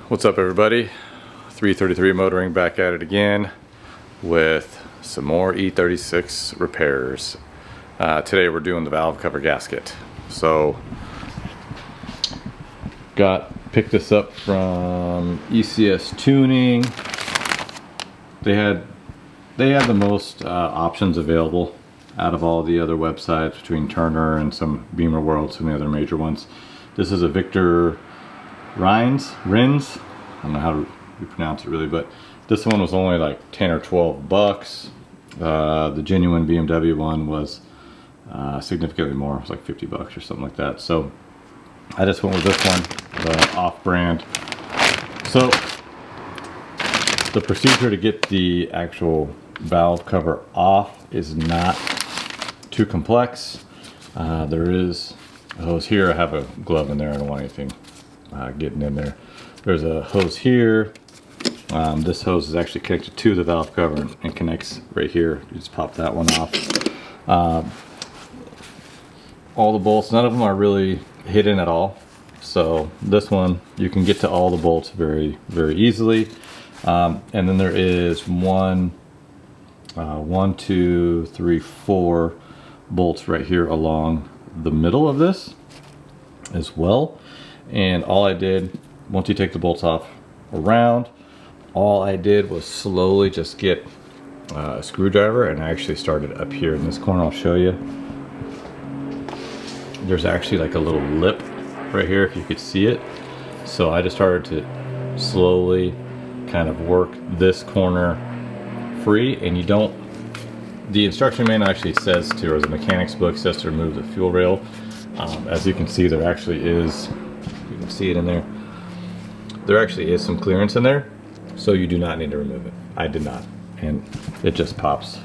What's up, everybody? 333 Motoring back at it again with some more E36 repairs. Today we're doing the valve cover gasket. So picked this up from ECS Tuning. They had the most options available out of all the other websites between Turner and some Beamer World, some of the other major ones. This is a Victor Rins. I don't know how to pronounce it really, but this one was only like 10 or 12 bucks. The genuine BMW one was significantly more. It was like 50 bucks or something like that. So I just went with this one, the off-brand. So the procedure to get the actual valve cover off is not too complex. There is a hose here. I have a glove in there. I don't want anything getting in there. There's a hose here. This hose is actually connected to the valve cover and connects right here. You just pop that one off. All the bolts, none of them are really hidden at all. So this one, you can get to all the bolts very, very easily. And then there is one, two, three, four bolts right here along the middle of this as well. And all I did, once you take the bolts off around, all I did was slowly just get a screwdriver, and I actually started up here in this corner. I'll show you. There's actually like a little lip right here, if you could see it. So I just started to slowly kind of work this corner free, and you don't, the instruction manual actually says to, or the mechanic's book says to remove the fuel rail. As you can see, there actually is, you can see it in there, there actually is some clearance in there, so you do not need to remove it. I did not, and it just pops.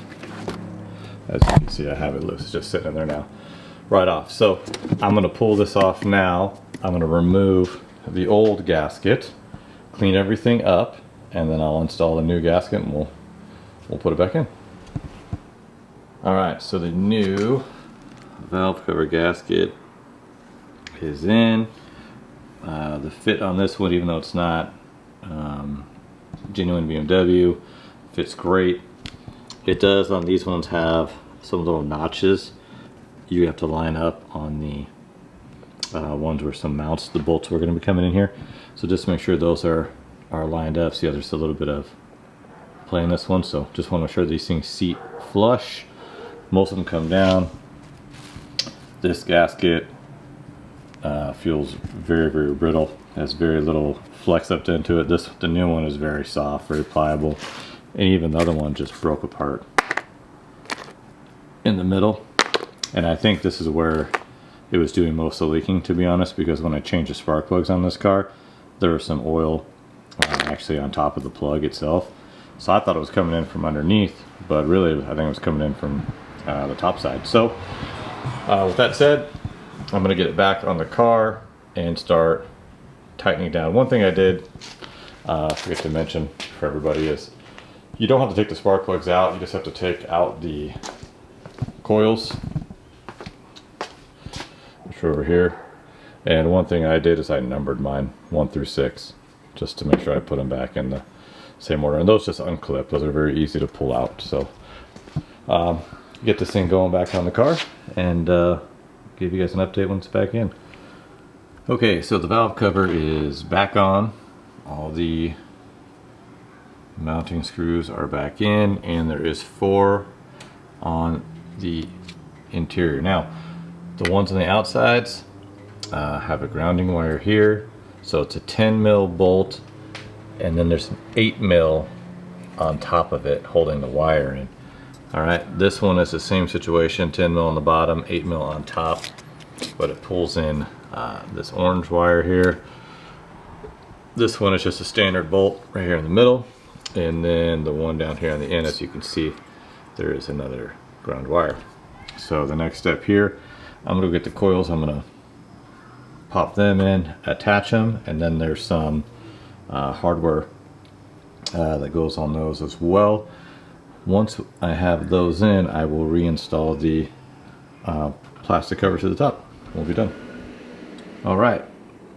As you can see, I have it loose, it's just sitting in there now, right off. So I'm going to pull this off now. I'm going to remove the old gasket, clean everything up, and then I'll install the new gasket and we'll put it back in. Alright, so the new valve cover gasket is in. The fit on this one, even though it's not genuine BMW, fits great. It does on these ones have some little notches you have to line up on the ones where some mounts, the bolts were going to be coming in here. So just make sure those are lined up. See how there's a little bit of play in this one, so just want to make sure these things seat flush. Most of them come down. This gasket feels very, very brittle, has very little flex up into it. The new one is very soft, very pliable, and even the other one just broke apart in the middle. And I think this is where it was doing most of the leaking, to be honest, because when I changed the spark plugs on this car, there was some oil actually on top of the plug itself. So I thought it was coming in from underneath, but really I think it was coming in from the top side. So with that said, I'm going to get it back on the car and start tightening down. One thing I did forget to mention for everybody is you don't have to take the spark plugs out, you just have to take out the coils, which are over here. And one thing I did is I numbered mine 1 through 6 just to make sure I put them back in the same order, and those just unclip. Those are very easy to pull out. So get this thing going back on the car and give you guys an update when it's back in. Okay, so the valve cover is back on. All the mounting screws are back in, and there is 4 on the interior. Now the ones on the outsides have a grounding wire here, so it's a 10 mil bolt, and then there's an 8 mil on top of it holding the wire in. Alright, this one is the same situation, 10 mil on the bottom, 8 mil on top, but it pulls in this orange wire here. This one is just a standard bolt right here in the middle, and then the one down here on the end, as you can see, there is another ground wire. So the next step here, I'm going to get the coils, I'm going to pop them in, attach them, and then there's some hardware that goes on those as well. Once I have those in, I will reinstall the plastic cover to the top. We'll be done. All right,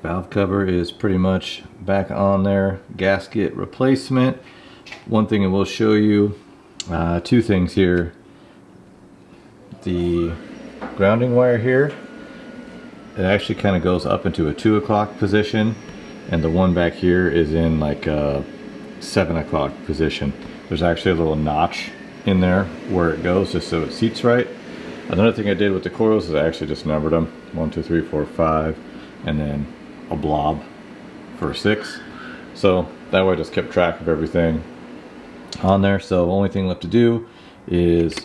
valve cover is pretty much back on there. Gasket replacement. One thing I will show you, two things here. The grounding wire here, it actually kind of goes up into a 2 o'clock position, and the one back here is in like a 7 o'clock position. There's actually a little notch in there where it goes just so it seats right. Another thing I did with the coils is I actually just numbered them 1, 2, 3, 4, 5, and then a blob for 6. So that way I just kept track of everything on there. So the only thing left to do is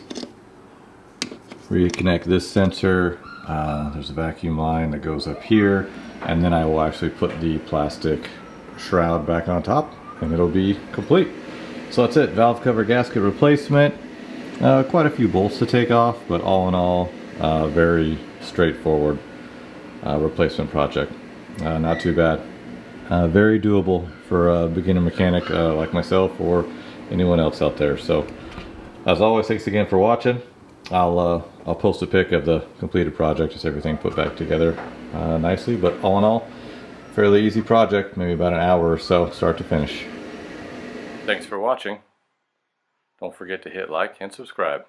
reconnect this sensor. There's a vacuum line that goes up here, and then I will actually put the plastic shroud back on top and it'll be complete. So that's it, valve cover gasket replacement. Quite a few bolts to take off, but all in all, very straightforward replacement project. Not too bad. Very doable for a beginner mechanic like myself or anyone else out there. So as always, thanks again for watching. I'll post a pic of the completed project, just everything put back together nicely, but all in all, fairly easy project, maybe about an hour or so, start to finish. Thanks for watching. Don't forget to hit like and subscribe.